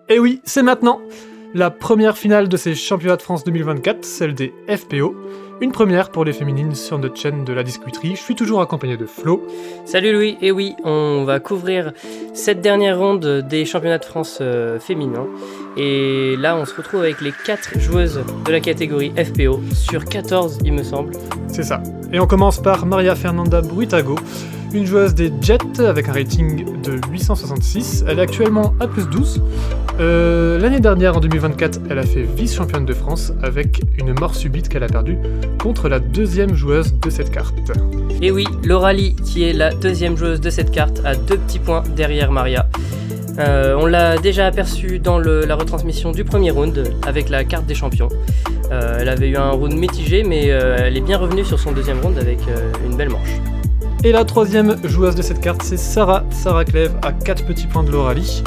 Et oui, c'est maintenant. La première finale de ces championnats de France 2024, celle des FPO. Une première pour les féminines sur notre chaîne de la discuterie. Je suis toujours accompagné de Flo. Salut Louis, et oui, on va couvrir cette dernière ronde des championnats de France féminins. Et là, on se retrouve avec les 4 joueuses de la catégorie FPO, sur 14 il me semble. C'est ça. Et on commence par Maria Fernanda Bruitago, une joueuse des Jets avec un rating de 866. Elle est actuellement à plus 12. L'année dernière, en 2024, elle a fait vice-championne de France avec une mort subite qu'elle a perdue contre la deuxième joueuse de cette carte. Et oui, Lauralie, qui est la deuxième joueuse de cette carte, a 2 petits points derrière Maria. On l'a déjà aperçue dans la retransmission du premier round avec la carte des champions. Elle avait eu un round mitigé, mais elle est bien revenue sur son deuxième round avec une belle manche. Et la troisième joueuse de cette carte, c'est Sarah Clève à 4 petits points de Lauralie.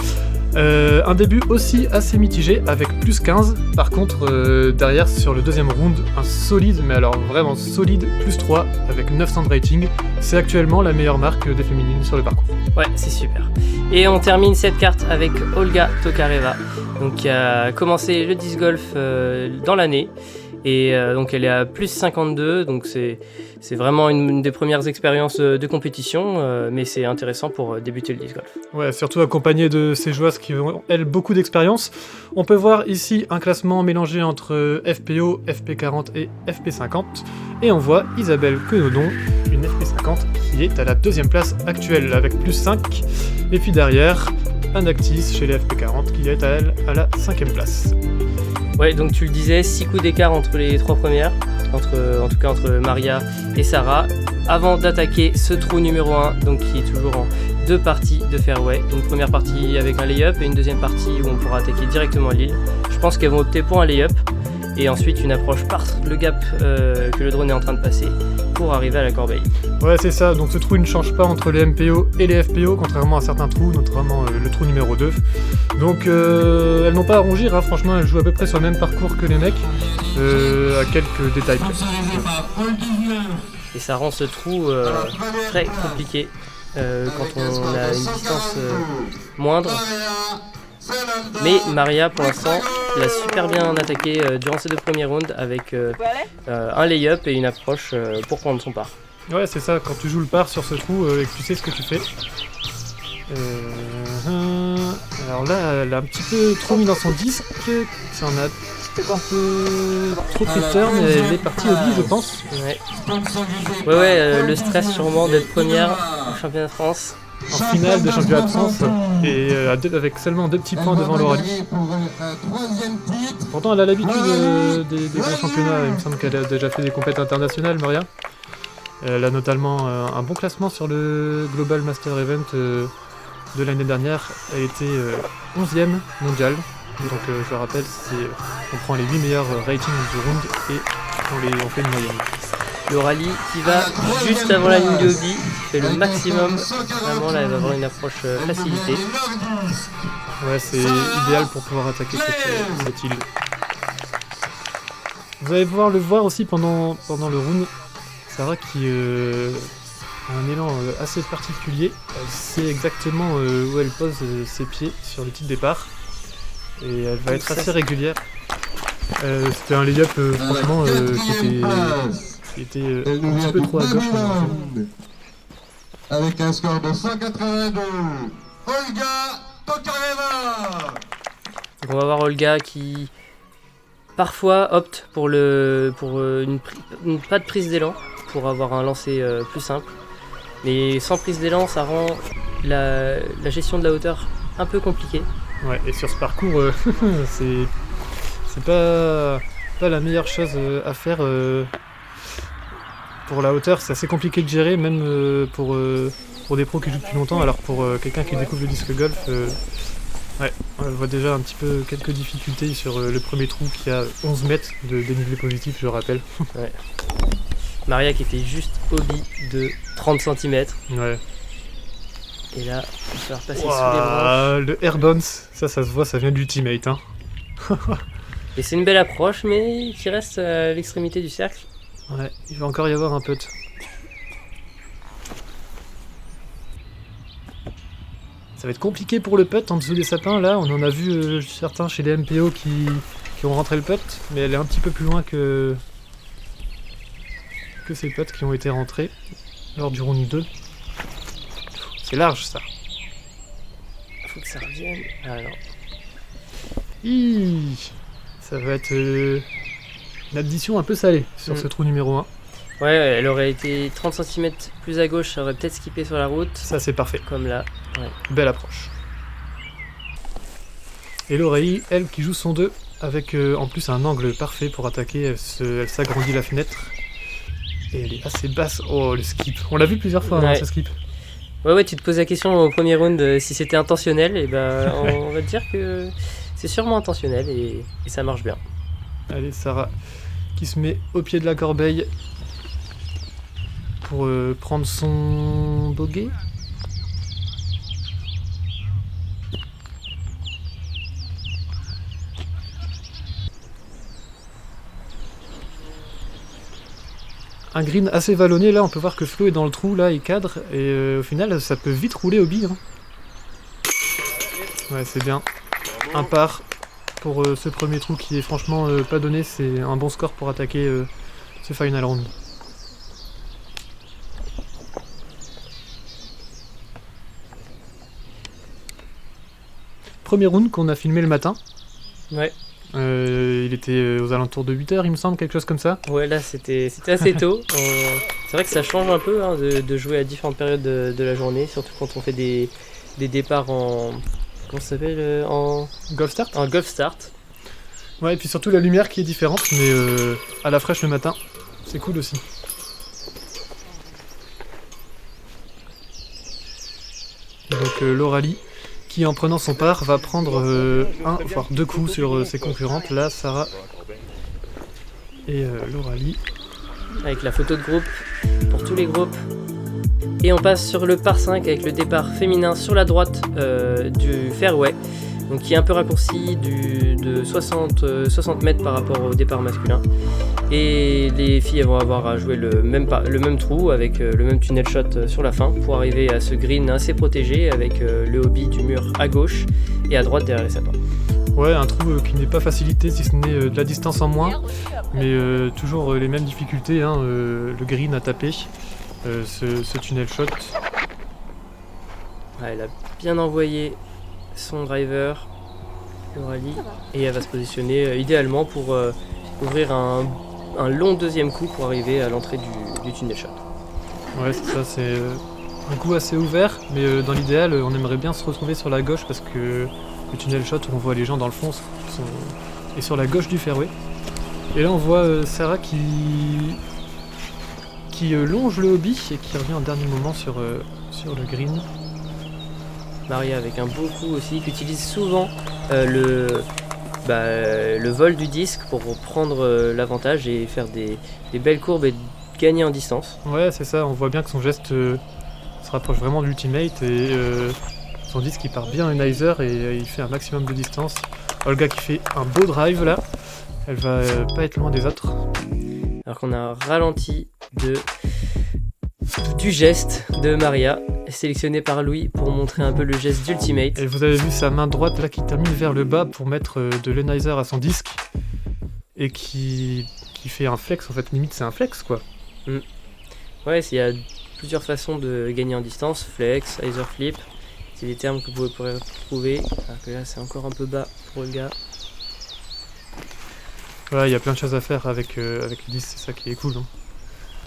Un début aussi assez mitigé avec plus 15. Par contre, derrière, sur le deuxième round, un solide, mais alors vraiment solide, plus 3 avec 900 de rating. C'est actuellement la meilleure marque des féminines sur le parcours. Ouais, c'est super. Et on termine cette carte avec Olga Tokareva, donc qui a commencé le disc golf dans l'année. Et donc elle est à plus 52, donc c'est vraiment une des premières expériences de compétition, mais c'est intéressant pour débuter le disc golf. Ouais, surtout accompagné de ces joueuses qui ont, elles, beaucoup d'expérience. On peut voir ici un classement mélangé entre FPO, FP40 et FP50. Et on voit Isabelle Quenodon, une FP50 qui est à la deuxième place actuelle avec plus 5. Et puis derrière, Anactis chez les FP40 qui est à elle à la 5e place. Ouais, donc tu le disais, 6 coups d'écart entre les 3 premières, en tout cas entre Maria et Sarah, avant d'attaquer ce trou numéro 1, donc qui est toujours en 2 parties de fairway. Une première partie avec un lay-up et une deuxième partie où on pourra attaquer directement l'île. Je pense qu'elles vont opter pour un lay-up, et ensuite une approche par le gap que le drone est en train de passer pour arriver à la corbeille. Ouais, c'est ça, donc ce trou ne change pas entre les MPO et les FPO, contrairement à certains trous, notamment le trou numéro 2. Donc elles n'ont pas à rougir, hein. Franchement elles jouent à peu près sur le même parcours que les mecs, à quelques détails près. Et ça rend ce trou très compliqué quand on a une distance moindre. Mais Maria, pour l'instant, l'a super bien attaqué durant ces 2 premiers rounds avec un lay-up et une approche pour prendre son par. Ouais, c'est ça, quand tu joues le par sur ce trou et que tu sais ce que tu fais. Alors là, elle a un petit peu trop mis dans son disque, ça en a un peu trop pris de turn, elle est partie au bille, je pense. Ouais, le stress sûrement d'être première au championnat de France. En finale de championnat de France, et avec seulement 2 petits points devant Lauralie. Pourtant, elle a l'habitude des grands championnats, il me semble qu'elle a déjà fait des compétitions internationales, Maria. Elle a notamment un bon classement sur le Global Master Event de l'année dernière. Elle était 11e mondiale. Donc je le rappelle, on prend les 8 meilleurs ratings du round et on fait une moyenne. Lauralie qui va juste avant la ligne de hobby, fait le maximum. Vraiment là, elle va avoir une approche facilitée. Ouais, c'est idéal pour pouvoir attaquer cette île. Vous allez pouvoir le voir aussi pendant le round. Sarah qui a un élan assez particulier. Elle sait exactement où elle pose ses pieds sur le petit départ. Et elle va être assez régulière. C'était un lay-up franchement qui était un petit peu trop à gauche. Avec un score de 182, Olga Tokareva. Donc on va voir Olga qui parfois opte pour pas de prise d'élan pour avoir un lancer plus simple. Mais sans prise d'élan, ça rend la gestion de la hauteur un peu compliquée. Ouais, et sur ce parcours, c'est pas la meilleure chose à faire. Pour la hauteur, c'est assez compliqué de gérer, même pour des pros qui jouent depuis longtemps. Alors pour quelqu'un qui découvre le disque golf, ouais, on voit déjà un petit peu quelques difficultés sur le premier trou qui a 11 mètres de dénivelé positif, je rappelle. Ouais. Maria qui était juste au bille de 30 cm. Ouais. Et là, il va repasser sous les branches. Le air bounce, ça se voit, ça vient de l'ultimate. Hein. Et c'est une belle approche, mais qui reste à l'extrémité du cercle. Ouais, il va encore y avoir un putt. Ça va être compliqué pour le putt en dessous des sapins. Là, on en a vu certains chez les MPO qui ont rentré le putt, mais elle est un petit peu plus loin que ces putts qui ont été rentrés lors du round 2. C'est large ça. Faut que ça revienne. Alors. Ça va être une addition un peu salée sur ce trou numéro 1. Ouais, elle aurait été 30 cm plus à gauche, ça aurait peut-être skippé sur la route. Ça c'est parfait. Comme là. Ouais. Belle approche. Et l'Aurélie, elle qui joue son 2 avec en plus un angle parfait pour attaquer. Elle s'agrandit la fenêtre. Et elle est assez basse. Oh, le skip. On l'a vu plusieurs fois, ouais. Hein, ce skip. Ouais, tu te poses la question au premier round si c'était intentionnel. Et ben, on va te dire que c'est sûrement intentionnel et ça marche bien. Allez, Sarah qui se met au pied de la corbeille pour prendre son bogey. Un green assez vallonné, là on peut voir que Flo est dans le trou, là il cadre, et au final ça peut vite rouler au bille. Hein. Ouais, c'est bien. Un par pour ce premier trou qui est franchement pas donné, c'est un bon score pour attaquer ce final round. Premier round qu'on a filmé le matin. Ouais. Il était aux alentours de 8h, il me semble, quelque chose comme ça. Ouais, là c'était assez tôt. C'est vrai que ça change un peu hein, de jouer à différentes périodes de la journée, surtout quand on fait des départs en. Comment ça s'appelle en golf start. En golf start. Ouais, et puis surtout la lumière qui est différente, mais à la fraîche le matin, c'est cool aussi. Donc l'Aurélie, qui en prenant son par va prendre un voire deux coups sur ses concurrentes, là Sarah et l'Aurélie. Avec la photo de groupe pour tous les groupes. Et on passe sur le par 5 avec le départ féminin sur la droite du fairway, donc qui est un peu raccourci de 60 mètres par rapport au départ masculin. Et les filles elles vont avoir à jouer le même trou avec le même tunnel shot sur la fin pour arriver à ce green assez protégé avec le hobby du mur à gauche et à droite derrière les sapins. Ouais, un trou qui n'est pas facilité si ce n'est de la distance en moins, mais toujours les mêmes difficultés, hein, le green à taper, ce tunnel shot. Ouais, elle a bien envoyé son driver, l'Aurélie, et elle va se positionner idéalement pour ouvrir un long deuxième coup pour arriver à l'entrée du tunnel shot. Ouais, c'est ça, c'est un coup assez ouvert, mais dans l'idéal, on aimerait bien se retrouver sur la gauche parce que le tunnel shot où on voit les gens dans le fond est sur la gauche du fairway. Et là on voit Sarah qui longe le hobby et qui revient en dernier moment sur le green. Maria avec un beau coup aussi, qui utilise souvent le vol du disque pour prendre l'avantage et faire des belles courbes et gagner en distance. Ouais, c'est ça, on voit bien que son geste se rapproche vraiment de l'ultimate et son disque il part bien unizer et il fait un maximum de distance. Olga qui fait un beau drive là, elle va pas être loin des autres. Alors qu'on a ralenti du geste de Maria, sélectionné par Louis pour montrer un peu le geste d'ultimate. Et vous avez vu sa main droite là qui termine vers le bas pour mettre de l'unizer à son disque et qui fait un flex, en fait limite c'est un flex quoi. Ouais, il y a plusieurs façons de gagner en distance, flex, hyzer flip, c'est des termes que vous pourrez retrouver, alors que là c'est encore un peu bas pour le gars. Ouais, il y a plein de choses à faire avec le disque, c'est ça qui est cool. Hein.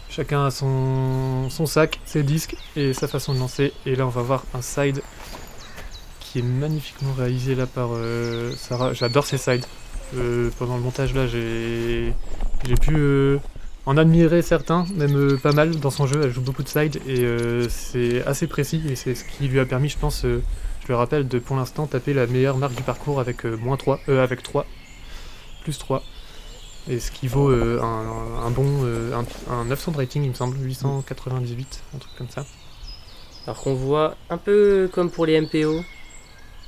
Chacun a son sac, ses disques et sa façon de lancer. Et là on va voir un side qui est magnifiquement réalisé là par Sarah. J'adore ces sides. Pendant le montage là j'ai pu en admirer certains, même pas mal dans son jeu. Elle joue beaucoup de sides et c'est assez précis et c'est ce qui lui a permis, je pense, je le rappelle, de pour l'instant taper la meilleure marque du parcours avec avec 3, plus 3. Et ce qui vaut un bon un 900 de rating, il me semble, 898, un truc comme ça. Alors qu'on voit un peu comme pour les MPO,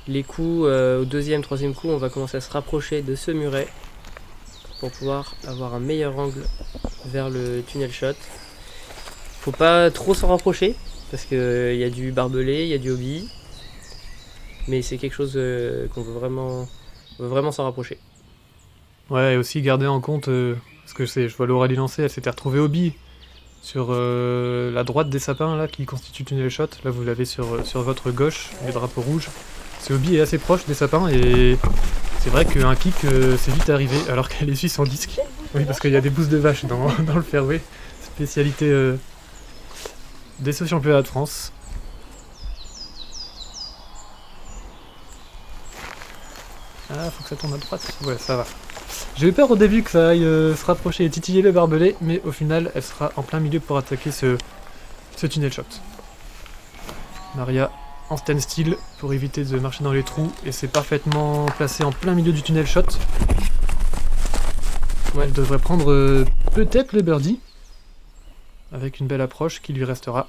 les coups au deuxième, troisième coup, on va commencer à se rapprocher de ce muret pour pouvoir avoir un meilleur angle vers le tunnel shot. Faut pas trop s'en rapprocher parce qu'il y a du barbelé, il y a du hobby. mais c'est quelque chose qu'on veut vraiment s'en rapprocher. Ouais, et aussi garder en compte, parce que je vois l'Aurélie lancer, elle s'était retrouvée au bi sur la droite des sapins là qui constitue tunnel shot. Là vous l'avez sur votre gauche, les drapeaux rouges. Ce hobby est assez proche des sapins et c'est vrai qu'un kick c'est vite arrivé alors qu'elle essuie son disque. Oui, parce qu'il y a des bousses de vache dans le fairway, spécialité des championnats de France. Ah, faut que ça tourne à droite. Ouais, ça va. J'ai eu peur au début que ça aille se rapprocher et titiller le barbelé, mais au final, elle sera en plein milieu pour attaquer ce tunnel shot. Maria en standstill pour éviter de marcher dans les trous, et c'est parfaitement placé en plein milieu du tunnel shot. Ouais, elle devrait prendre peut-être le birdie, avec une belle approche qui lui restera.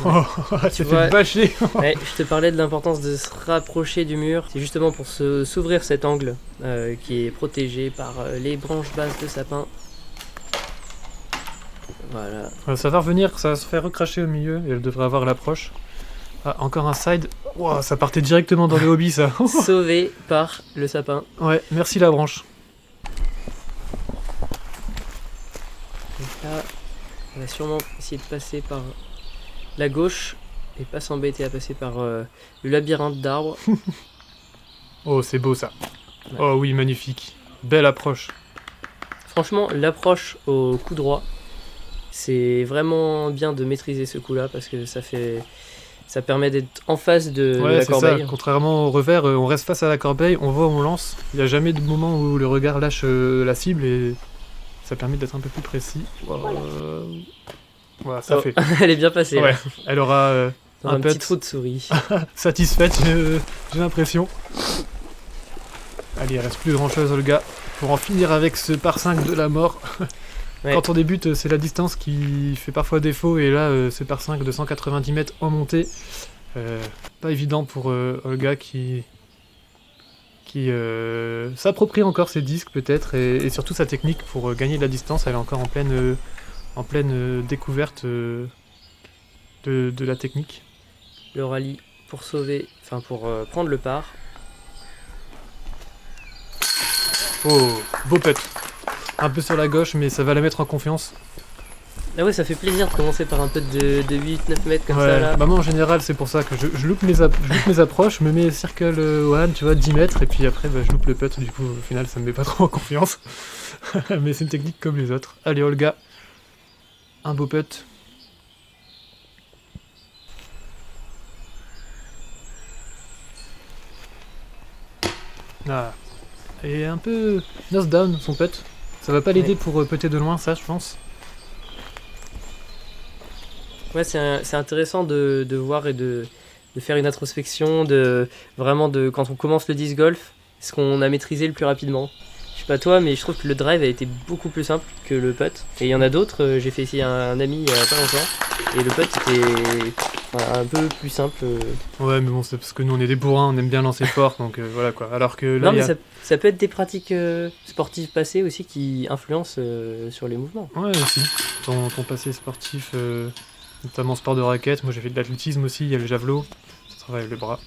Oh, tu fait bâcher. Ouais, je te parlais de l'importance de se rapprocher du mur. C'est justement pour s'ouvrir cet angle qui est protégé par les branches basses de sapin. Voilà. Ça va revenir, ça va se faire recracher au milieu et elle devrait avoir l'approche. Ah, encore un side. Wow, ça partait directement dans le hobby ça. Sauvé par le sapin. Ouais, merci la branche. Donc là, on va sûrement essayer de passer par la gauche et pas s'embêter à passer par le labyrinthe d'arbres. Oh, c'est beau ça. Ouais. Oh oui, magnifique. Belle approche. Franchement, l'approche au coup droit, c'est vraiment bien de maîtriser ce coup-là parce que ça permet d'être en face de la corbeille. Ça. Contrairement au revers, on reste face à la corbeille, on voit où on lance. Il n'y a jamais de moment où le regard lâche la cible et ça permet d'être un peu plus précis. Voilà, ça fait. Elle est bien passée. Ouais, elle aura un petit trou de souris. Satisfaite, j'ai l'impression. Allez, il reste plus grand chose, Olga, pour en finir avec ce par 5 de la mort. Ouais. Quand on débute, c'est la distance qui fait parfois défaut, et là, ce par 5 de 190 mètres en montée. Pas évident pour Olga qui s'approprie encore ses disques peut-être, et surtout sa technique pour gagner de la distance. Elle est encore en pleine découverte de la technique. Le rallye pour prendre le par. Oh, beau putt. Un peu sur la gauche, mais ça va la mettre en confiance. Ah ouais, ça fait plaisir de commencer par un putt de 8-9 mètres comme ça là. Bah moi en général c'est pour ça que je loupe mes approches, je me mets circle one, tu vois, 10 mètres, et puis après je loupe le putt, du coup au final ça me met pas trop en confiance. Mais c'est une technique comme les autres. Allez Olga, un beau putt. Ah. Et un peu nose down son putt. Ça va pas l'aider pour putter de loin, ça je pense. Ouais, c'est intéressant de voir et de faire une introspection, quand on commence le disc golf, ce qu'on a maîtrisé le plus rapidement. Je sais pas toi, mais je trouve que le drive a été beaucoup plus simple que le putt. Et il y en a d'autres, j'ai fait essayer un ami il y a pas longtemps, et le putt était un peu plus simple. Ouais, mais bon, c'est parce que nous on est des bourrins, on aime bien lancer fort, donc voilà quoi. Alors que là, non, mais ça peut être des pratiques sportives passées aussi qui influencent sur les mouvements. Ouais, aussi. Ton passé sportif, notamment sport de raquette. Moi j'ai fait de l'athlétisme aussi, il y a le javelot, ça travaille le bras.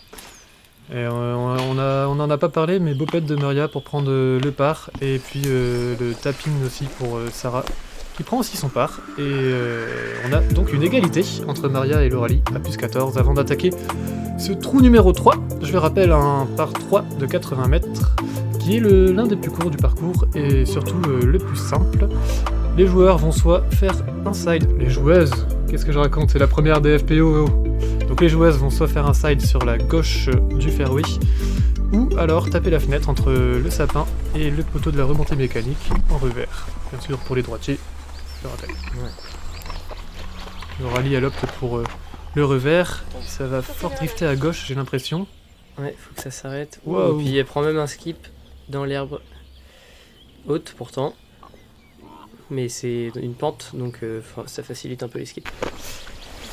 Et on en a pas parlé, mais beau putt de Maria pour prendre le par, et puis le tapping aussi pour Sarah qui prend aussi son par, et on a donc une égalité entre Maria et l'Aurélie à plus 14 avant d'attaquer ce trou numéro 3. Je le rappelle, un par 3 de 80 mètres qui est l'un des plus courts du parcours et surtout le plus simple. Les joueurs vont soit faire un side, les joueuses, qu'est-ce que je raconte, c'est la première des FPO. Donc les joueuses vont soit faire un side sur la gauche du fairway, ou alors taper la fenêtre entre le sapin et le poteau de la remontée mécanique en revers. Bien sûr pour les droitiers, je le rappelle. Ouais. Le rallye elle opte pour le revers, ça va fort drifter à gauche j'ai l'impression. Ouais, faut que ça s'arrête. Wow. Et puis elle prend même un skip dans l'herbe haute pourtant. Mais c'est une pente, donc ça facilite un peu les skips.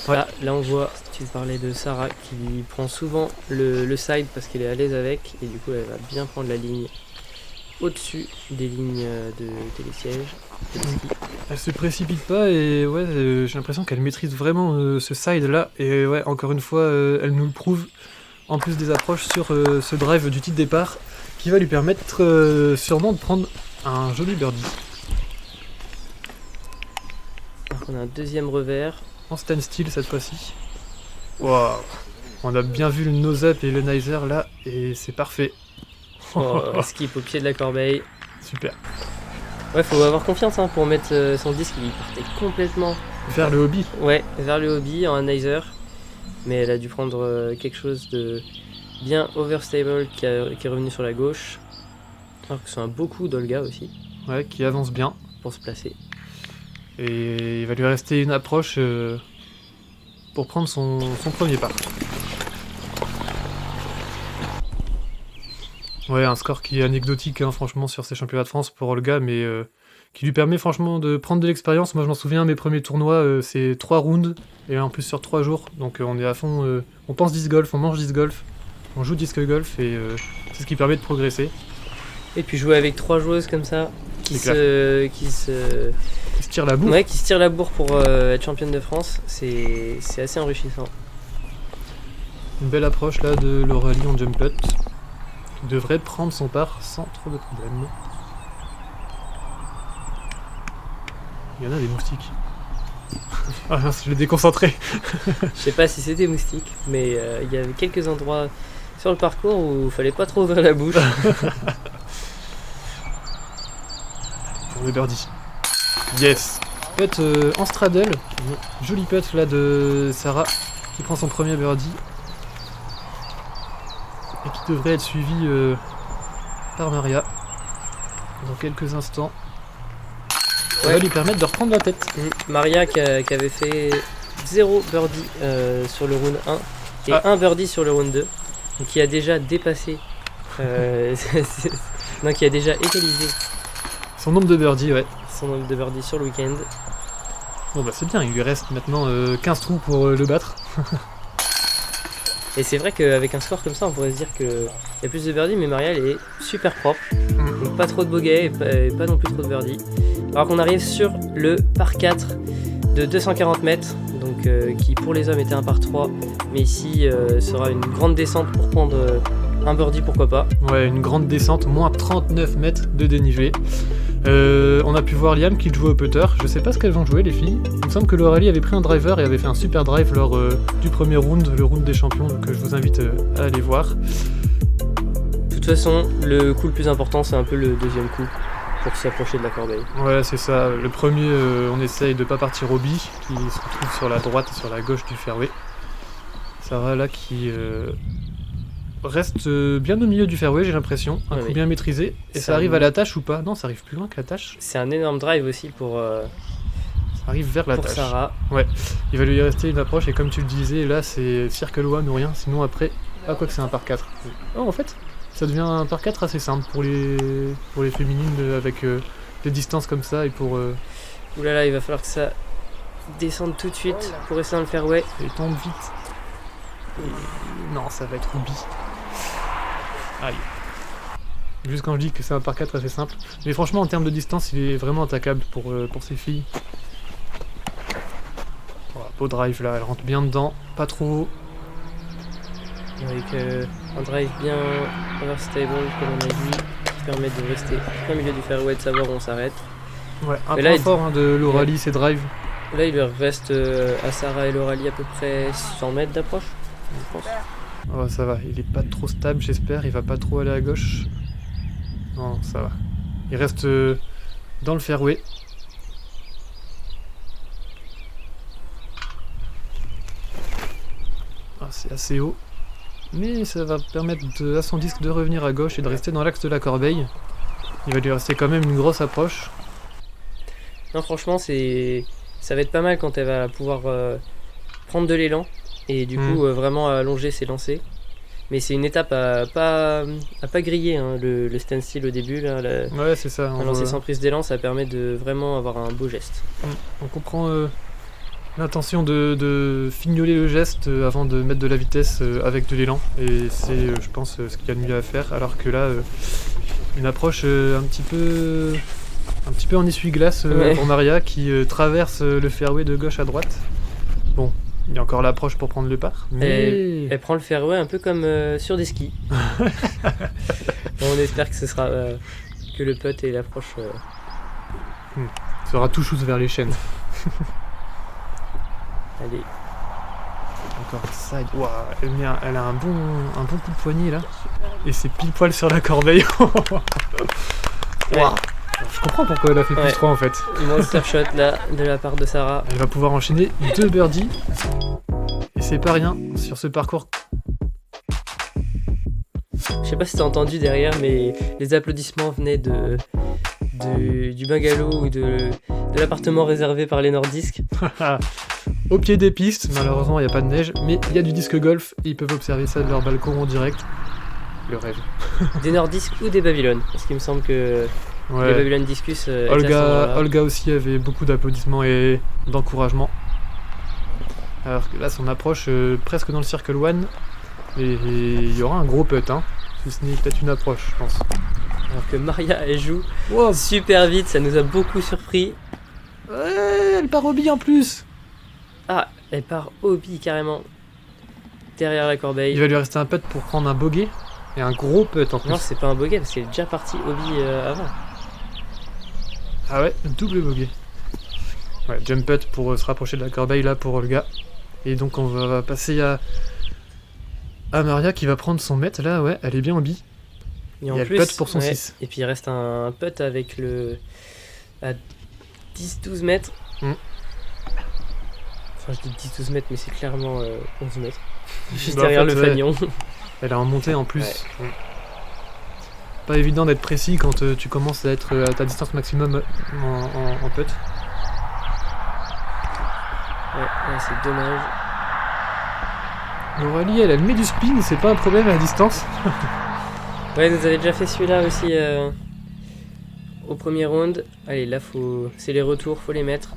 Ouais. Là on voit, tu parlais de Sarah qui prend souvent le side parce qu'elle est à l'aise avec, et du coup elle va bien prendre la ligne au-dessus des lignes de télésiège. Elle se précipite pas et ouais, j'ai l'impression qu'elle maîtrise vraiment ce side là. Et ouais, encore une fois, elle nous le prouve. En plus des approches sur ce drive du titre départ qui va lui permettre sûrement de prendre un joli birdie. Donc on a un deuxième revers. En standstill cette fois-ci. Waouh! On a bien vu le nose-up et le nizer là et c'est parfait. Skip au pied de la corbeille. Super. Ouais, faut avoir confiance hein, pour mettre son disque. Il partait complètement Vers le hobby. ouais, vers le hobby en un nizer. Mais elle a dû prendre quelque chose de bien overstable qui est revenu sur la gauche. Alors que c'est un beau coup d'Olga aussi Ouais, qui avance bien. pour se placer. Et il va lui rester une approche pour prendre son premier pas. Ouais, un score qui est anecdotique, hein, franchement, sur ces championnats de France pour Olga, mais qui lui permet franchement de prendre de l'expérience. Moi, je m'en souviens, mes premiers tournois, c'est 3 rounds, et en plus sur 3 jours. Donc on est à fond, on pense disc golf, on mange disc golf, on joue disc golf, et c'est ce qui permet de progresser. Et puis jouer avec 3 joueuses comme ça, qui C'est se Il se tire la bourre. ouais, qui se tirent la bourre pour être championne de France, c'est assez enrichissant. Une belle approche là de l'Aurélie en jump putt. Qui devrait prendre son part sans trop de problèmes. Il y en a des moustiques. Ah mince, je l'ai déconcentré. Je sais pas si c'était moustique, mais il y avait quelques endroits sur le parcours où il fallait pas trop ouvrir la bouche. Pour le birdie. Yes. Putt en straddle. Joli putt là de Sarah qui prend son premier birdie. Et qui devrait être suivi par Maria dans quelques instants. Ça va lui permettre de reprendre la tête. Maria qui avait fait 0 birdie sur le round 1 et 1 birdie sur le round 2. Donc qui a déjà dépassé, non, qui a déjà égalisé Son nombre de birdies, ouais. son nombre de birdies sur le week-end. Bon bah c'est bien, il lui reste maintenant 15 trous pour le battre. Et c'est vrai qu'avec un score comme ça, on pourrait se dire qu'il y a plus de birdies, mais Maria elle est super propre. Donc pas trop de bogey et pas non plus trop de birdies. Alors qu'on arrive sur le par 4 de 240 mètres, donc qui pour les hommes était un par 3, mais ici sera une grande descente pour prendre un birdie, pourquoi pas. Ouais, une grande descente, moins 39 mètres de dénivelé. On a pu voir Liam qui jouait au putter. Je sais pas ce qu'elles vont jouer les filles. Il me semble que l'Aurélie avait pris un driver et avait fait un super drive lors du premier round, le round des champions, que je vous invite à aller voir. De toute façon, le coup le plus important, c'est un peu le deuxième coup pour s'approcher de la corbeille. Ouais, c'est ça. Le premier, on essaye de pas partir au bi, qui se retrouve sur la droite et sur la gauche du fairway. Sarah là qui reste bien au milieu du fairway, j'ai l'impression. Un Ouais, coup oui. bien maîtrisé. Et ça arrive à la tâche ou pas? Non, ça arrive plus loin que la tâche. C'est un énorme drive aussi pour Ça arrive vers la tâche. Sarah. Il va lui rester une approche et comme tu le disais, là c'est circle one ou rien, sinon après, quoi que c'est un par 4. Oh en fait, ça devient un par 4 assez simple pour les féminines avec des distances comme ça et pour... Ouh là là, il va falloir que ça descende tout de suite pour rester dans le fairway. et tombe vite. Et non, ça va être Ruby. Aïe. Juste quand je dis que c'est un par 4 assez simple. Mais franchement en termes de distance, il est vraiment attaquable pour ces filles. Voilà, beau drive là, elle rentre bien dedans, pas trop haut. Avec un drive bien overstable, comme on a dit, qui permet de rester au milieu du fairway, de savoir où on s'arrête. Ouais, un Mais point là, fort hein, de l'Aurélie, c'est drive. Là, il leur reste à Sarah et l'Aurélie à peu près 100 mètres d'approche, je pense. Oh, ça va, il est pas trop stable, j'espère, il va pas trop aller à gauche. Non, ça va. Il reste dans le fairway. Ah, c'est assez haut. Mais ça va permettre à son disque de revenir à gauche et de rester dans l'axe de la corbeille. Il va lui rester quand même une grosse approche. Non, franchement, ça va être pas mal quand elle va pouvoir prendre de l'élan et du coup vraiment allonger ses lancers. Mais c'est une étape à pas griller, hein, le standstill au début. Là, Ouais, c'est ça. un lancer sans prise d'élan, ça permet de vraiment avoir un beau geste. On comprend l'intention de fignoler le geste avant de mettre de la vitesse avec de l'élan. Et c'est, je pense, ce qu'il y a de mieux à faire. Alors que là, Une approche un petit peu en essuie-glace pour Maria qui traverse le fairway de gauche à droite. Bon, il y a encore l'approche pour prendre le par. Mais... Elle prend le fairway un peu comme sur des skis. Bon, on espère que ce sera que le putt et l'approche. sera tout chose vers les chaînes. Allez. Encore un side. Wow, elle a un bon coup de poignet là. Et c'est pile poil sur la corbeille. Wow. Je comprends pourquoi elle a fait plus 3 en fait. Monster shot là de la part de Sarah. Elle va pouvoir enchaîner 2 birdies. Et c'est pas rien sur ce parcours. Je sais pas si t'as entendu derrière, mais les applaudissements venaient du bungalow ou de l'appartement réservé par les Nordisques. Au pied des pistes, malheureusement il n'y a pas de neige, mais il y a du disque golf, ils peuvent observer ça de leur balcon en direct. Le rêve. Des Nordisques ou des Babylone, parce qu'il me semble que les Babylone Discus... Olga aussi avait beaucoup d'applaudissements et d'encouragement. Alors que là son approche presque dans le circle one, et il y aura un gros putt, hein. Si ce n'est peut-être une approche, je pense. Alors que Maria, elle joue super vite, ça nous a beaucoup surpris. Ouais, elle part au bille en plus. Ah, elle part au bille carrément. Derrière la corbeille. Il va lui rester un putt pour prendre un bogey. Et un gros putt en plus. Non, c'est pas un bogey parce qu'elle est déjà partie au bille avant. Ah ouais, double bogey. Ouais, jump putt pour se rapprocher de la corbeille là pour Olga. Et donc on va passer à Maria qui va prendre son mètre là, ouais, elle est bien en bille. Et en plus, putt pour son 6. Et puis il reste un putt avec le... à 10-12 mètres. Enfin, je dis 10-12 mètres, mais c'est clairement 11 mètres. Juste derrière le fanion. Elle a en montée en plus. Ouais. Pas évident d'être précis quand tu commences à être à ta distance maximum en putt. Ouais, c'est dommage. Aurélie, elle met du spin, c'est pas un problème à la distance. Ouais, nous avait déjà fait celui-là aussi au premier round. Allez, là, c'est les retours, faut les mettre.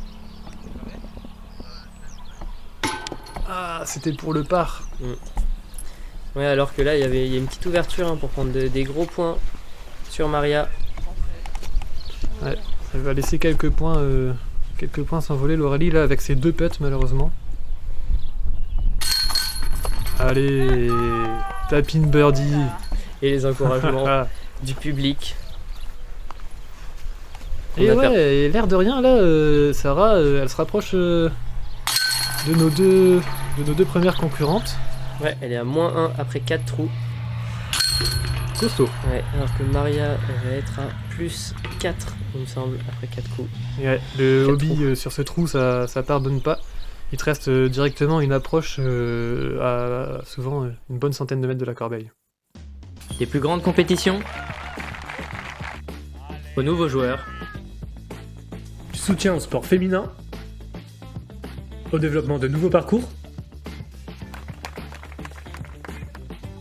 Ah, c'était pour le par. Ouais, alors que là, il y a une petite ouverture pour prendre des gros points sur Maria. Ouais, elle va laisser quelques points s'envoler, l'Aurélie, là, avec ses 2 putts, malheureusement. Allez, tapin birdie. Et les encouragements du public. Et ouais, et l'air de rien, là, Sarah, elle se rapproche de nos deux premières concurrentes. Ouais, elle est à -1 après 4 trous. Costaud. Ouais, alors que Maria, elle va être à +4, il me semble, après 4 coups. Et ouais, le hobby sur ce trou, ça pardonne pas. Il te reste directement une approche à souvent une bonne centaine de mètres de la corbeille. Les plus grandes compétitions, aux nouveaux joueurs, du soutien au sport féminin, au développement de nouveaux parcours.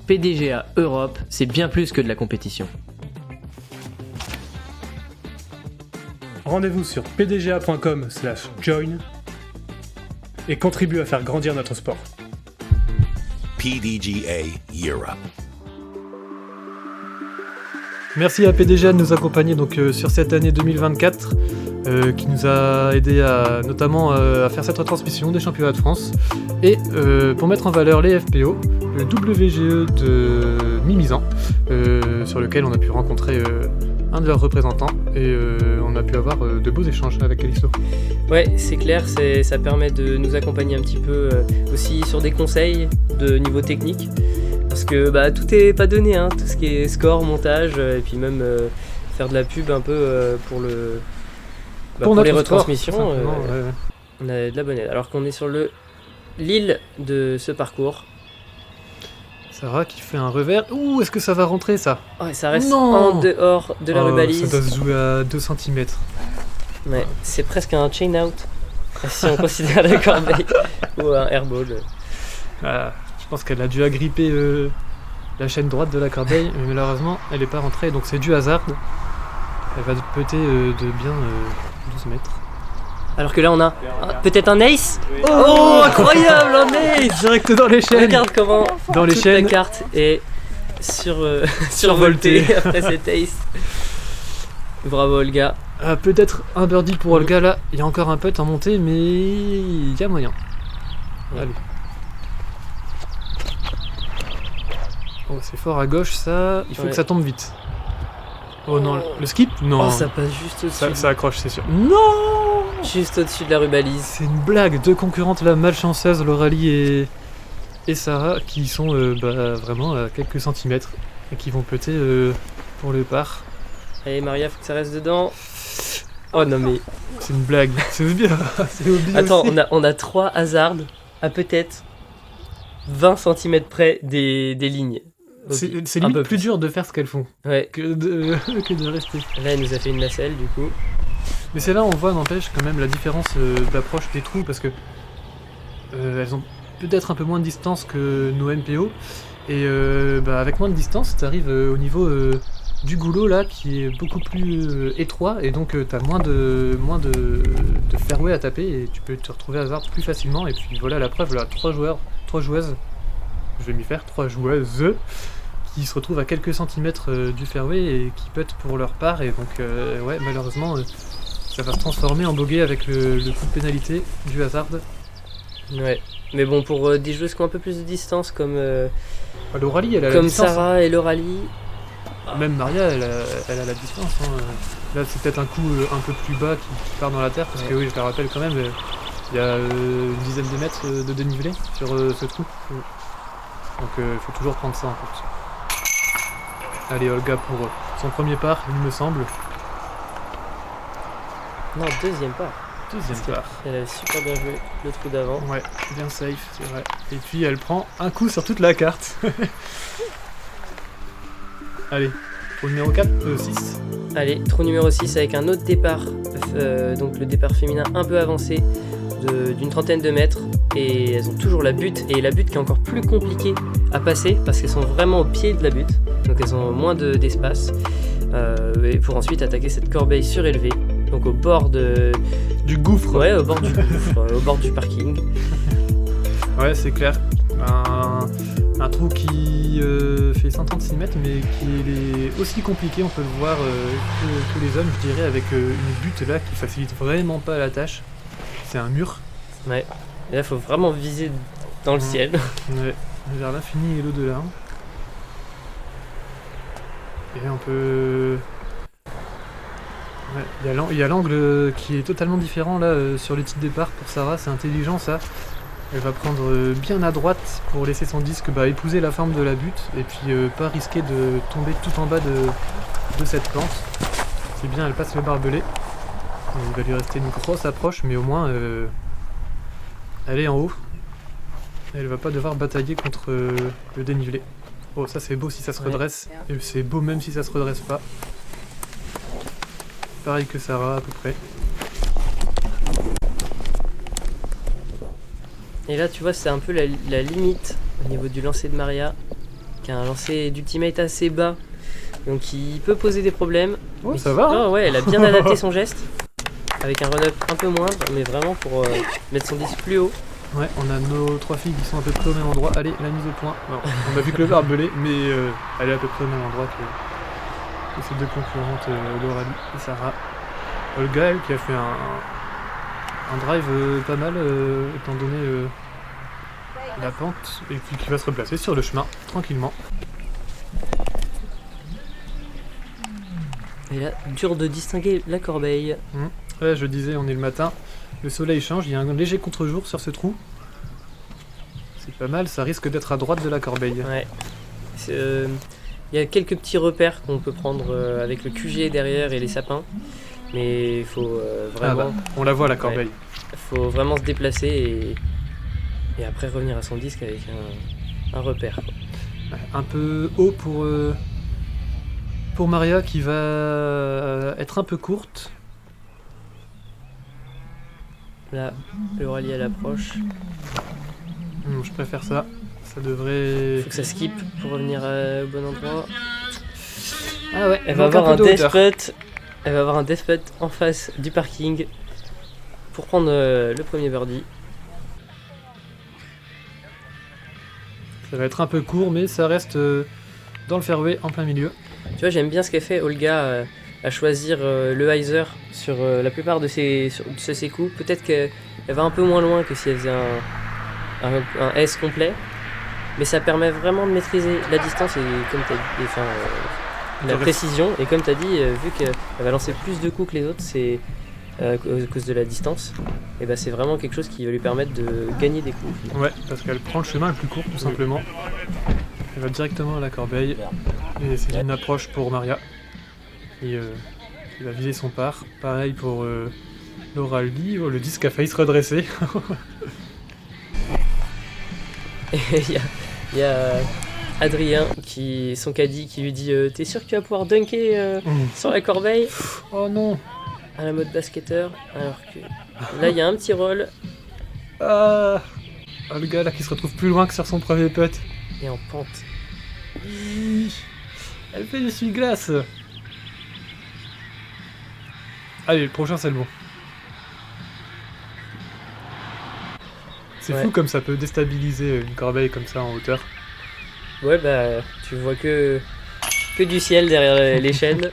PDGA Europe, c'est bien plus que de la compétition. Rendez-vous sur pdga.com/join et contribue à faire grandir notre sport. PDGA Europe. Merci à PDGA de nous accompagner donc, sur cette année 2024 qui nous a aidé notamment à faire cette retransmission des championnats de France et pour mettre en valeur les FPO, le WGE de Mimizan sur lequel on a pu rencontrer un de leurs représentants et on a pu avoir de beaux échanges avec Callisto. Ouais, c'est clair, ça permet de nous accompagner un petit peu aussi sur des conseils de niveau technique. Parce que tout est pas donné, hein, tout ce qui est score, montage, et puis même faire de la pub un peu pour les retransmissions. Sport, on a de la bonne aide. Alors qu'on est sur l'île de ce parcours. Sarah qui fait un revers. Ouh, est-ce que ça va rentrer ça? Ouais, ça reste en dehors de la rubalise. Ça doit se jouer à 2 cm. Ouais, c'est presque un chain out, si on considère la corbeille, ou un airball. Je pense qu'elle a dû agripper la chaîne droite de la corbeille, mais malheureusement elle n'est pas rentrée, donc c'est du hasard. Elle va péter de bien 12 mètres. Alors que là on a peut-être un ace. Oh, incroyable, un ace! Direct dans les chaînes. Regarde comment dans les toute chaînes. la carte est survolté après cet ace. Bravo Olga. Peut-être un birdie pour Olga là. Il y a encore un putt en montée, mais il y a moyen. Ouais. Allez. Oh, c'est fort à gauche ça. Il faut Ouais. que ça tombe vite. Oh non, le skip? Non. Oh, ça passe juste au-dessus. ça accroche, c'est sûr. Non! Juste au-dessus de la rubalise. C'est une blague. Deux concurrentes là, malchanceuses, Lauralie et Sarah, qui sont vraiment à quelques centimètres et qui vont putter pour le par. Allez Maria, faut que ça reste dedans. Oh non mais... C'est une blague. C'est bien. C'est oublié Attends, aussi. on a 3 hasards à peut-être 20 cm près des lignes. Donc, C'est un limite peu plus dur de faire ce qu'elles font Ouais, que de rester. là elle nous a fait une nacelle du coup. Mais c'est là on voit, n'empêche, quand même la différence d'approche des trous parce que elles ont peut-être un peu moins de distance que nos MPO. Et avec moins de distance, tu arrives au niveau du goulot là qui est beaucoup plus étroit et donc t'as moins de fairway à taper et tu peux te retrouver hasard plus facilement. Et puis voilà la preuve, là, 3 joueuses, je vais m'y faire, 3 joueuses qui se retrouvent à quelques centimètres du fairway et qui puttent pour leur part. Et donc ouais, malheureusement ça va se transformer en bogey avec le coup de pénalité du hasard. Ouais. Mais bon, pour des joueuses qui ont un peu plus de distance comme L'Oralie, elle a la comme distance. Sarah et Lauralie. Même Maria, elle a la distance. Hein. Là, c'est peut-être un coup un peu plus bas qui part dans la terre, parce que oui, je te rappelle quand même, il y a une dizaine de mètres de dénivelé sur ce trou. Donc il faut toujours prendre ça en compte. Allez, Olga pour son premier par, il me semble. Non, deuxième part. Deuxième par. Elle a super bien joué le trou d'avant. Ouais, bien safe, c'est vrai. Et puis elle prend un coup sur toute la carte. Allez, au numéro 4, 6. Allez, trou numéro 6 avec un autre départ, donc le départ féminin un peu avancé d'une trentaine de mètres. Et elles ont toujours la butte, et la butte qui est encore plus compliquée à passer parce qu'elles sont vraiment au pied de la butte, donc elles ont moins d'espace. Et pour ensuite attaquer cette corbeille surélevée, donc au bord Du gouffre. Ouais, au bord du gouffre, au bord du parking. Ouais, c'est clair. Un trou qui fait 136 mètres, mais qui est aussi compliqué, on peut le voir, que les hommes, je dirais, avec une butte là qui facilite vraiment pas la tâche. C'est un mur. Ouais. Et là, faut vraiment viser dans le ciel. Ouais, vers l'infini et l'au-delà. Et on peut... Ouais, il y a l'angle qui est totalement différent là sur le petit départ pour Sarah, c'est intelligent ça. Elle va prendre bien à droite pour laisser son disque épouser la forme de la butte et puis pas risquer de tomber tout en bas de cette plante. C'est bien, elle passe le barbelé. Il va lui rester une grosse approche, mais au moins elle est en haut. Elle va pas devoir batailler contre le dénivelé. Oh, ça c'est beau si ça se redresse, et c'est beau même si ça se redresse pas. Pareil que Sarah à peu près. Et là, tu vois, c'est un peu la limite au niveau du lancer de Maria, qui a un lancer d'ultimate assez bas, donc il peut poser des problèmes. Oh, Mais ça va, hein. Ouais, elle a bien adapté son geste, avec un run-up un peu moindre, mais vraiment pour mettre son disque plus haut. Ouais, on a nos 3 filles qui sont à peu près au même endroit. Allez, la mise au point. Alors, on a vu que le barbelé, mais elle est à peu près au même endroit que ces deux concurrentes, Lauralie et Sarah. Olga, elle, qui a fait un drive pas mal, étant donné la pente, et puis qui va se replacer sur le chemin, tranquillement. Et là, dur de distinguer la corbeille. Ouais, je disais, on est le matin, le soleil change, il y a un léger contre-jour sur ce trou. C'est pas mal, ça risque d'être à droite de la corbeille. Ouais. Il y a quelques petits repères qu'on peut prendre avec le QG derrière et les sapins, mais il faut vraiment... on la voit la corbeille. faut vraiment se déplacer et après revenir à son disque avec un repère. Ouais, un peu haut pour Maria qui va être un peu courte. Là, Lauralie à l'approche. Je préfère ça. Ça devrait... Faut que ça skip pour revenir au bon endroit. Ah ouais, Elle va avoir un death putt. Elle va avoir un death putt en face du parking pour prendre le premier birdie. Ça va être un peu court, mais ça reste dans le fairway en plein milieu. Tu vois, j'aime bien ce qu'elle fait, Olga, à choisir le hyzer sur la plupart de ses coups. Peut-être qu'elle va un peu moins loin que si elle faisait un S complet, mais ça permet vraiment de maîtriser la distance et comme tu as dit, enfin, la précision. Et comme tu as dit, vu qu'elle va lancer plus de coups que les autres, c'est à cause de la distance, et ben c'est vraiment quelque chose qui va lui permettre de gagner des coups. Ouais, parce qu'elle prend le chemin le plus court tout simplement. Elle va directement à la corbeille et c'est une approche pour Maria qui va viser son par. Pareil pour Laura Lee. Oh, le disque a failli se redresser. Et il y a Adrien, son caddie, qui lui dit t'es sûr que tu vas pouvoir dunker sur la corbeille? Oh non. À la mode basketteur, alors que là il y a un petit roll. Ah, le gars là qui se retrouve plus loin que sur son premier putt. Et en pente. Elle fait du essuie-glace. Allez, le prochain c'est le bon. C'est fou comme ça peut déstabiliser une corbeille comme ça en hauteur. Ouais, bah tu vois que du ciel derrière les chaînes.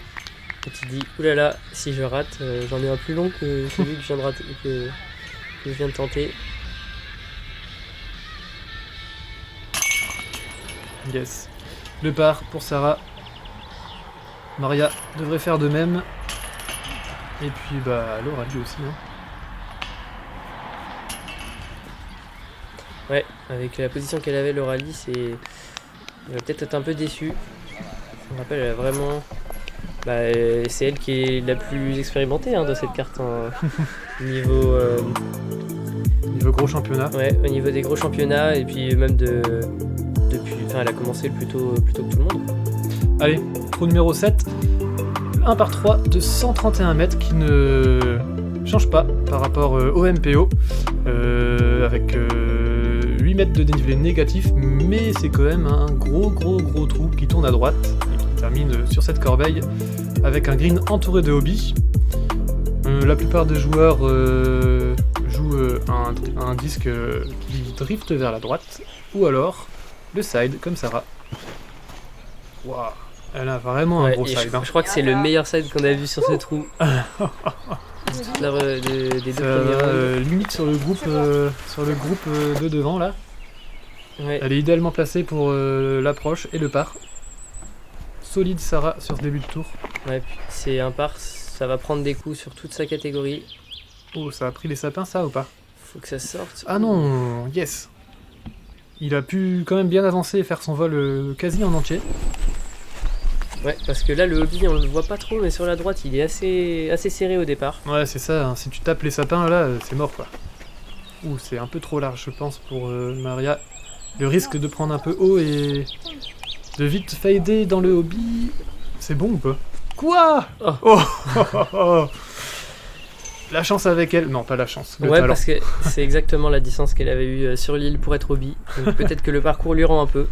Et tu te dis, oulala, si je rate, j'en ai un plus long que celui que je viens de rater, que je viens de tenter. Yes. Le par pour Sarah. Maria devrait faire de même. Et puis bah Laura lui aussi. Hein. Ouais, avec la position qu'elle avait, Laura Lee, elle va peut-être être un peu déçue. Je me rappelle, elle a vraiment... c'est elle qui est la plus expérimentée dans cette carte niveau gros championnat. Ouais, au niveau des gros championnats et puis même depuis, elle a commencé plus tôt que tout le monde. Allez, trou numéro 7, 1 par 3 de 131 mètres qui ne change pas par rapport au MPO, avec 8 mètres de dénivelé négatif, mais c'est quand même un gros trou qui tourne à droite et qui termine sur cette corbeille avec un green entouré de hobbies. La plupart des joueurs jouent un disque qui drifte vers la droite, ou alors le side comme Sarah. Waouh, elle a vraiment un gros side. Je crois que c'est le meilleur side qu'on a vu sur ce trou. Des deux premiers limite sur le groupe de devant là. Ouais. Elle est idéalement placée pour l'approche et le par. Solide Sarah sur ce début de tour. Ouais, c'est un par, ça va prendre des coups sur toute sa catégorie. Oh, ça a pris les sapins ça ou pas? Faut que ça sorte. Ah non, yes. Il a pu quand même bien avancer et faire son vol quasi en entier. Ouais, parce que là le hobby on le voit pas trop, mais sur la droite il est assez serré au départ. Ouais, c'est ça, hein. Si tu tapes les sapins là, c'est mort quoi. Ouh, c'est un peu trop large je pense pour Maria. Le risque de prendre un peu haut et de vite fader dans le hobby, c'est bon ou pas? Quoi? Oh. La chance avec elle, non pas la chance, le talent. Parce que c'est exactement la distance qu'elle avait eue sur l'île pour être hobby, donc peut-être que le parcours lui rend un peu.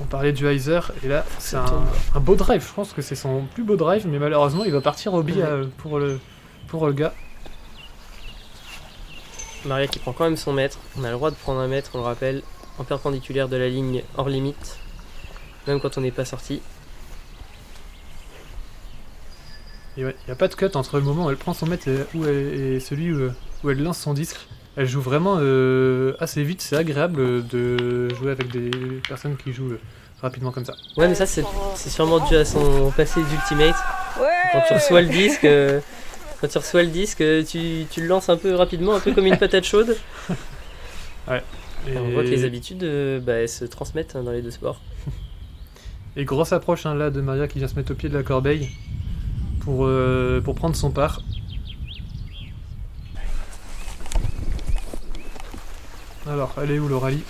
On parlait du hyzer et là c'est un beau drive, je pense que c'est son plus beau drive, mais malheureusement il va partir hobby pour le gars. Maria qui prend quand même son mètre, on a le droit de prendre un mètre, on le rappelle, en perpendiculaire de la ligne hors limite, même quand on n'est pas sorti. Et ouais, il n'y a pas de cut entre le moment où elle prend son mètre et celui où elle lance son disque. Elle joue vraiment assez vite, c'est agréable de jouer avec des personnes qui jouent rapidement comme ça. Ouais, mais ça c'est sûrement dû à son passé d'ultimate. Quand tu reçois le disque, tu le lances un peu rapidement, un peu comme une patate chaude. Ouais. Et on voit que les habitudes elles se transmettent dans les deux sports. Et grosse approche là de Maria qui vient se mettre au pied de la corbeille pour prendre son par. Alors, elle est où Laura Lee?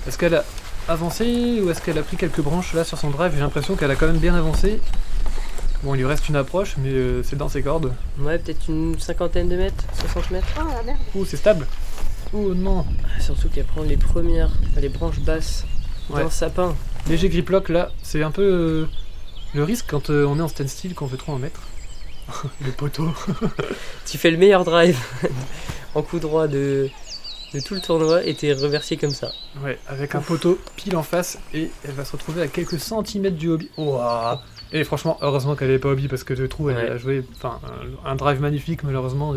Est-ce qu'elle a avancé ou est-ce qu'elle a pris quelques branches là sur son drive? J'ai l'impression qu'elle a quand même bien avancé. Bon, il lui reste une approche, mais c'est dans ses cordes. Ouais, peut-être une 50aine de mètres, 60 mètres. Oh la merde. Oh, c'est stable. Oh non. Surtout qu'elle prend les branches basses dans le sapin. Léger grip lock là, c'est un peu le risque quand on est en standstill qu'on veut trop en mettre. Le poteau. Tu fais le meilleur drive en coup droit de tout le tournoi était reversée comme ça. Ouais, avec un poteau pile en face et elle va se retrouver à quelques centimètres du hobby. Ouah. Et franchement, heureusement qu'elle n'est pas hobby parce que le trou, elle Ouais. a joué un drive magnifique, malheureusement,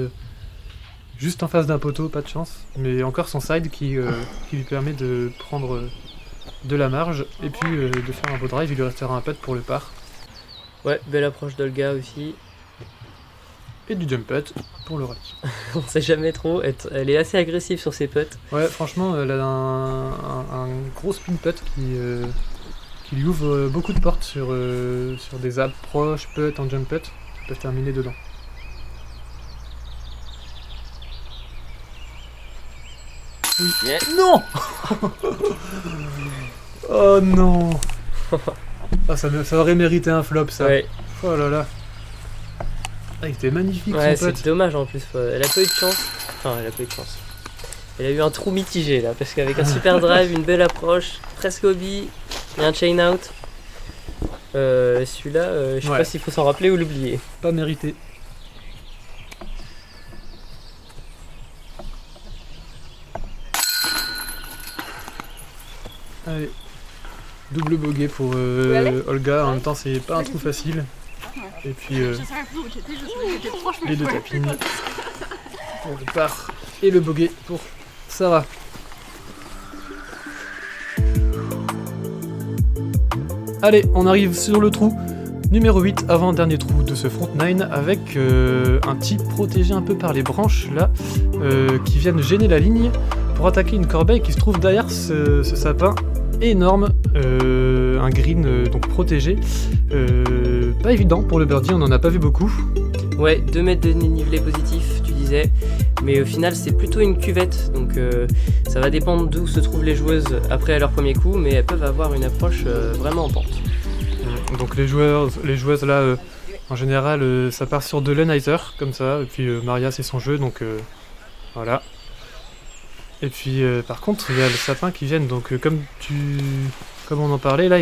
juste en face d'un poteau, pas de chance. Mais encore son side qui lui permet de prendre de la marge et puis de faire un beau drive. Il lui restera un putt pour le par Ouais, belle approche d'Olga aussi. et du jump putt pour le rallye. On sait jamais trop, elle est assez agressive sur ses putts. Ouais, franchement, elle a un gros spin putt qui lui ouvre beaucoup de portes sur des approches putt en jump putt qui peuvent terminer dedans. Oui. Yeah. Non. Oh non. Ah, ça aurait mérité un flop ça. Ouais, Oh là là. Ah, il était magnifique ouais son putt. c'est dommage en plus. Elle a pas eu de chance. Enfin, elle a pas eu de chance. Elle a eu un trou mitigé là, parce qu'avec un super drive, une belle approche, presque hobby, et un chain out. Celui-là, je sais Ouais. pas s'il faut s'en rappeler ou l'oublier. Pas mérité. Allez. Double bogey pour Olga. En même temps, c'est pas un trou facile. Et puis les deux tapines pour le par et le bogey pour Sarah. Allez, on arrive sur le trou numéro 8, avant-dernier trou de ce front 9, avec un type protégé un peu par les branches là, qui viennent gêner la ligne pour attaquer une corbeille qui se trouve derrière ce sapin énorme, un green donc protégé. Pas évident pour le birdie, on n'en a pas vu beaucoup. Ouais, 2 mètres de dénivelé positif, tu disais. Mais au final, c'est plutôt une cuvette. Donc ça va dépendre d'où se trouvent les joueuses après leur premier coup. Mais elles peuvent avoir une approche vraiment en pente. Donc les joueuses là, en général, ça part sur de l'anizer, comme ça. Et puis Maria, c'est son jeu, donc voilà. Et puis par contre, il y a le sapin qui vient. Donc comme on en parlait, là,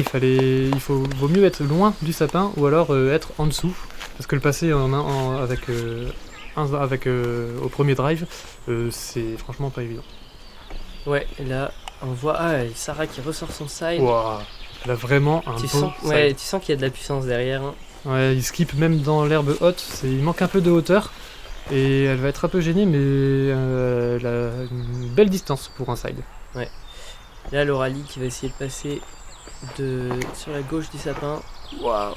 vaut mieux être loin du sapin ou alors être en dessous. Parce que le passer au premier drive, c'est franchement pas évident. Ouais, là, on voit Sarah qui ressort son side. Waouh, elle a vraiment un Tu beau sens, side. ouais, tu sens qu'il y a de la puissance derrière. Hein. Ouais, il skip même dans l'herbe haute, il manque un peu de hauteur. Et elle va être un peu gênée, mais elle a une belle distance pour un side. Là, Lauralie qui va essayer de passer sur la gauche du sapin. Waouh.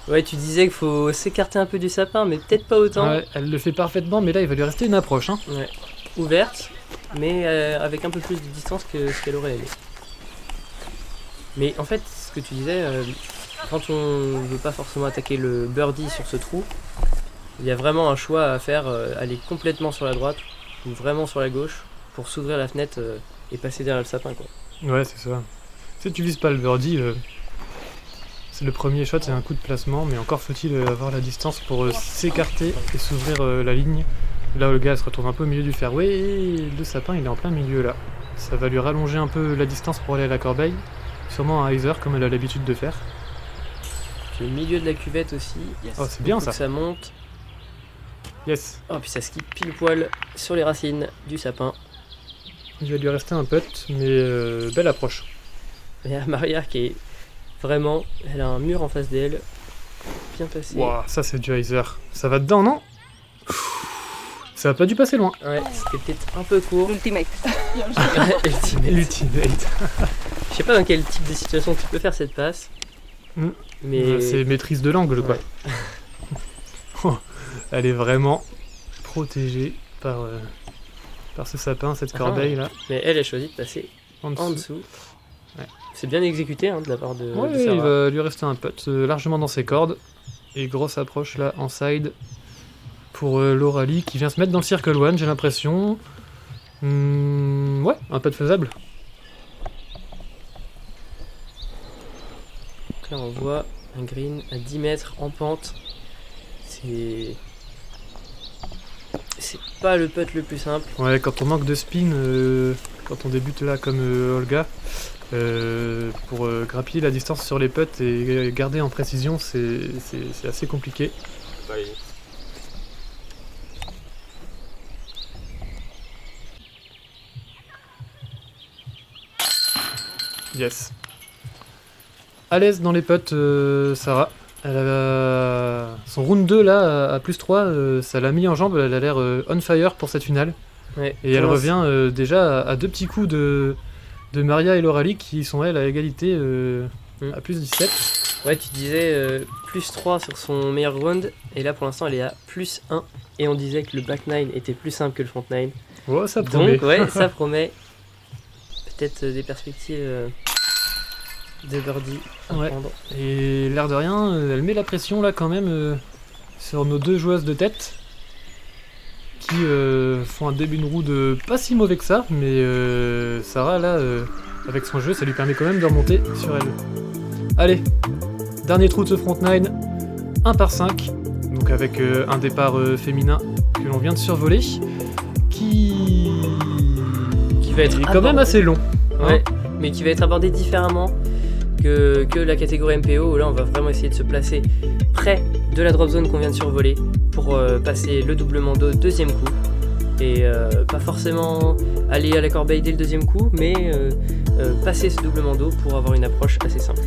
Ouais, tu disais qu'il faut s'écarter un peu du sapin, mais peut-être pas autant. Ouais, elle le fait parfaitement, mais là il va lui rester une approche. Hein. Ouais. Ouverte, mais avec un peu plus de distance que ce qu'elle aurait aimé. Mais en fait, ce que tu disais, quand on veut pas forcément attaquer le birdie sur ce trou, il y a vraiment un choix à faire, aller complètement sur la droite ou vraiment sur la gauche pour s'ouvrir la fenêtre et passer derrière le sapin, quoi. Ouais, c'est ça. Si tu vises pas le birdie, c'est le premier shot, c'est un coup de placement, mais encore faut-il avoir la distance pour s'écarter et s'ouvrir la ligne. Là, le gars se retrouve un peu au milieu du fairway et le sapin il est en plein milieu là. Ça va lui rallonger un peu la distance pour aller à la corbeille. Sûrement un hyzer comme elle a l'habitude de faire. Puis au milieu de la cuvette aussi. Oh, c'est bien Faut ça. que ça monte. Yes. Oh, puis ça skip pile poil sur les racines du sapin. Il va lui rester un putt, mais belle approche. Il y a Maria qui est vraiment. Elle a un mur en face d'elle. Bien passé. Waouh, ça c'est du hyzer. Ça va dedans, non? Ça a pas dû passer loin. Ouais, c'était peut-être un peu court. Ultimate. Ultimate. Ultimate. Je sais pas dans quel type de situation tu peux faire cette passe. Mm. Mais. C'est maîtrise de l'angle, quoi. Oh, elle est vraiment protégée par ce sapin, cette corbeille là. Mais elle a choisi de passer En en dessous. dessous. Ouais. C'est bien exécuté hein, de la part de Ouais, Sarah. il va lui rester un putt largement dans ses cordes. Et grosse approche là en side pour Lauralie qui vient se mettre dans le circle one, j'ai l'impression. Ouais, un putt faisable. Donc là on voit un green à 10 mètres en pente. C'est pas le putt le plus simple. Ouais, quand on manque de spin, quand on débute là comme Olga, pour grappiller la distance sur les putts et garder en précision, c'est assez compliqué. Yes. À l'aise dans les potes, Sarah. Elle a... Son round 2 là, à plus 3, ça l'a mis en jambe, elle a l'air on fire pour cette finale. Ouais, Et elle revient déjà à 2 petits coups de Maria et Loralie qui sont elles à égalité à plus 17. Ouais, tu disais plus 3 sur son meilleur round, et là pour l'instant elle est à plus 1. Et on disait que le back 9 était plus simple que le front 9. Oh, ça promet. Donc ouais, ça promet peut-être des perspectives de birdie à Ouais. prendre. Et l'air de rien, elle met la pression là quand même sur nos 2 joueuses de tête qui font un début de round pas si mauvais que ça, mais Sarah là, avec son jeu, ça lui permet quand même de remonter sur elle. Allez, dernier trou de ce front 9, 1 par 5, donc avec un départ féminin que l'on vient de survoler, qui va être est quand même abordé. assez long. hein. Ouais, mais qui va être abordé différemment que la catégorie MPO, où là on va vraiment essayer de se placer près de la drop zone qu'on vient de survoler pour passer le doublement d'eau deuxième coup. Et pas forcément aller à la corbeille dès le deuxième coup, mais passer ce doublement d'eau pour avoir une approche assez simple.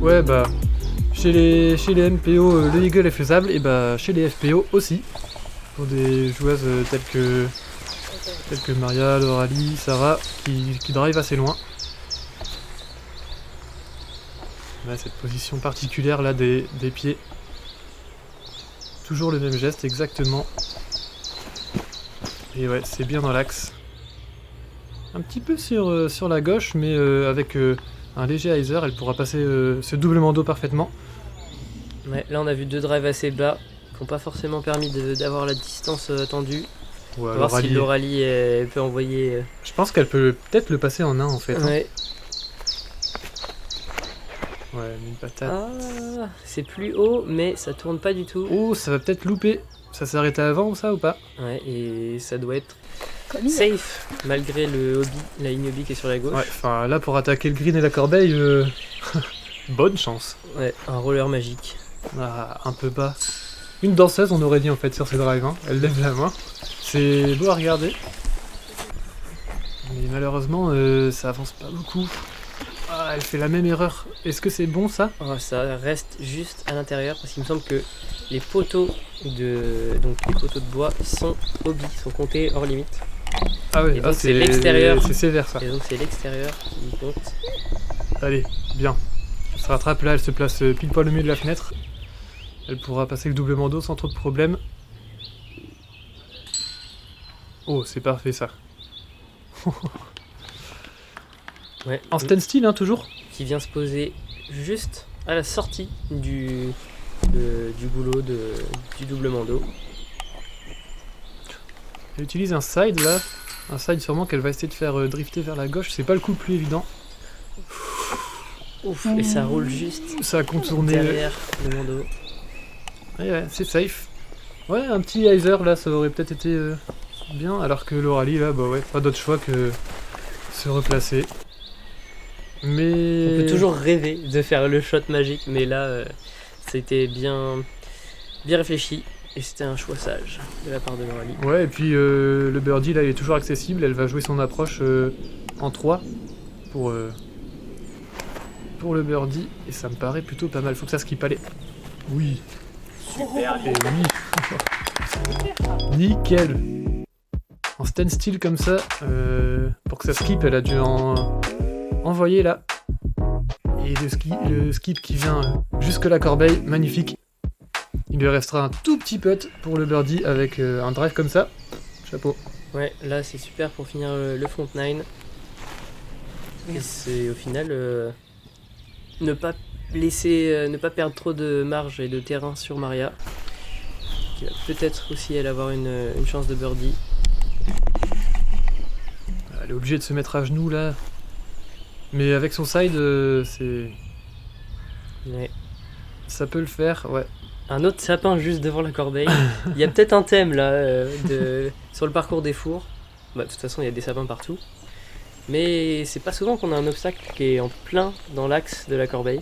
Ouais, bah, chez les MPO, le Eagle est faisable, et bah, chez les FPO aussi. Pour des joueuses telles que Maria, Loralie, Sarah, qui drive assez loin. Là, cette position particulière là des pieds. Toujours le même geste, exactement. Et ouais, c'est bien dans l'axe. Un petit peu sur la gauche, mais avec un léger hyzer, elle pourra passer ce doublement d'eau parfaitement. Ouais, là on a vu 2 drives assez bas qui n'ont pas forcément permis d'avoir la distance attendue. Ouais, On va voir si Loralie peut envoyer. Je pense qu'elle peut peut-être le passer en 1 en fait. hein. Ouais. Ouais, une patate. Ah, c'est plus haut, mais ça tourne pas du tout. Oh, ça va peut-être louper. Ça s'est arrêté avant ça ou pas? Ouais, et ça doit être safe malgré le hobby, la ligne hobby qui est sur la gauche. Ouais, enfin là pour attaquer le green et la corbeille, bonne chance. Ouais, un roller magique. Ah, un peu bas. Une danseuse on aurait dit en fait sur ses drives, hein. Elle lève la main. C'est beau à regarder. Mais malheureusement ça avance pas beaucoup. Ah, elle fait la même erreur. Est-ce que c'est bon ça? Oh, ça reste juste à l'intérieur parce qu'il me semble que les poteaux de bois sont hobby, sont comptés hors limite. Ah ouais, Et donc, c'est l'extérieur. C'est sévère ça. Et donc c'est l'extérieur qui compte. Allez, bien. Elle se rattrape là, elle se place pile poil au milieu de la fenêtre. Elle pourra passer le doublement d'eau sans trop de problème. Oh, c'est parfait ça. Ouais. En standstill, hein, toujours. Qui vient se poser juste à la sortie du goulot du doublement d'eau. Elle utilise un side là. Un side sûrement qu'elle va essayer de faire drifter vers la gauche. C'est pas le coup le plus évident. Ouf, et ça roule juste Ça a contourné. derrière le monde d'eau. Ouais, c'est safe. Ouais, un petit hyzer là, ça aurait peut-être été bien. Alors que l'Oralie là, bah ouais, pas d'autre choix que se replacer. Mais. On peut toujours rêver de faire le shot magique, mais là, c'était bien réfléchi et c'était un choix sage de la part de Loralie. Ouais, et puis le birdie là, il est toujours accessible. Elle va jouer son approche en 3 pour le birdie. Et ça me paraît plutôt pas mal. Faut que ça skip, allez. Oui. Super, et oui. Nickel. En standstill comme ça, pour que ça skip, elle a dû envoyer là. Et le skip qui vient jusque la corbeille, magnifique. Il lui restera un tout petit putt pour le birdie avec un drive comme ça. Chapeau. Ouais, là c'est super pour finir le front 9. Et c'est au final ne pas perdre trop de marge et de terrain sur Maria, qui va peut-être aussi elle avoir une chance de birdie. Elle est obligée de se mettre à genoux là. Mais avec son side, c'est. Ouais. Ça peut le faire, ouais. Un autre sapin juste devant la corbeille. Il y a peut-être un thème là sur le parcours des fours. Bah, de toute façon, il y a des sapins partout. Mais c'est pas souvent qu'on a un obstacle qui est en plein dans l'axe de la corbeille.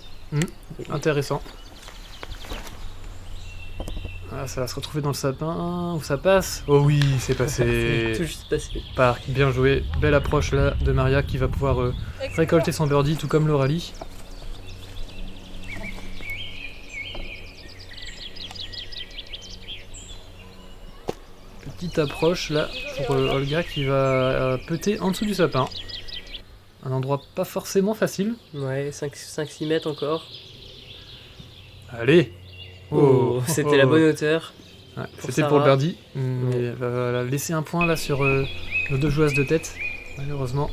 Intéressant. Ah, ça va se retrouver dans le sapin, où ça passe. Oh oui, c'est C'est passé. tout juste passé. Parc, bien joué. Belle approche là de Maria qui va pouvoir récolter son birdie, tout comme l'Oralie. Petite approche là pour Olga qui va peter en dessous du sapin. Un endroit pas forcément facile. Ouais, 5-6 mètres encore. Allez. Oh, c'était la bonne hauteur. Ouais, pour c'était pour le Sarah. birdie, mais elle va laisser un point là sur nos deux joueuses de tête, malheureusement.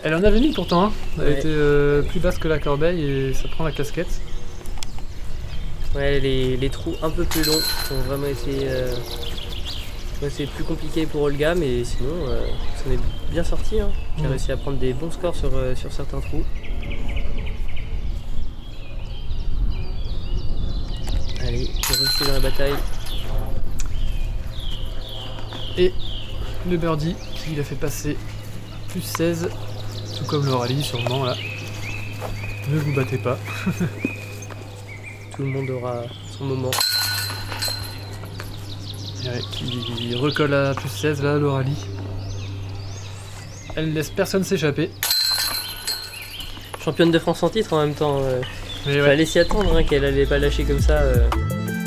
Elle en avait mis pourtant, hein. Elle Ouais. était plus basse que la corbeille et ça prend la casquette. Ouais, les trous un peu plus longs ont vraiment été... ouais, c'est plus compliqué pour Olga, mais sinon, ça en est bien sorti. Hein. J'ai Mhm. réussi à prendre des bons scores sur certains trous. Allez, pour rester dans la bataille. Et le birdie qui l'a fait passer plus 16, tout comme le rallye sûrement là. Ne vous battez pas. Tout le monde aura son moment. Ouais, qui recolle à plus 16 là, l'Oralie. Elle ne laisse personne s'échapper. Championne de France en titre en même temps. Mais Il ouais, fallait s'y attendre hein, qu'elle allait pas lâcher comme ça,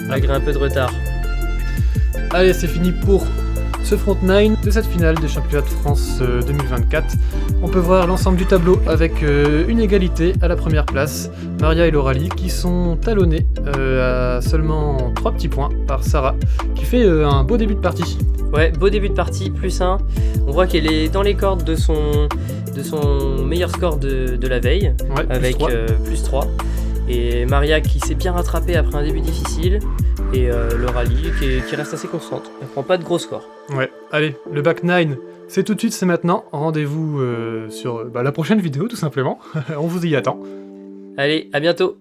malgré un peu de retard. allez, c'est fini pour ce front 9 de cette finale des championnats de France 2024. On peut voir l'ensemble du tableau avec une égalité à la première place. Maria et l'Oralie qui sont talonnés à seulement 3 petits points par Sarah qui fait un beau début de partie. Ouais, beau début de partie, plus 1. On voit qu'elle est dans les cordes de son meilleur score de la veille, Ouais, plus avec 3. plus 3. Et Maria qui s'est bien rattrapée après un début difficile. Et l'Oralie qui reste assez constante. Elle prend pas de gros scores. Ouais, allez, le back 9, c'est tout de suite, c'est maintenant. Rendez-vous sur la prochaine vidéo tout simplement. On vous y attend. Allez, à bientôt!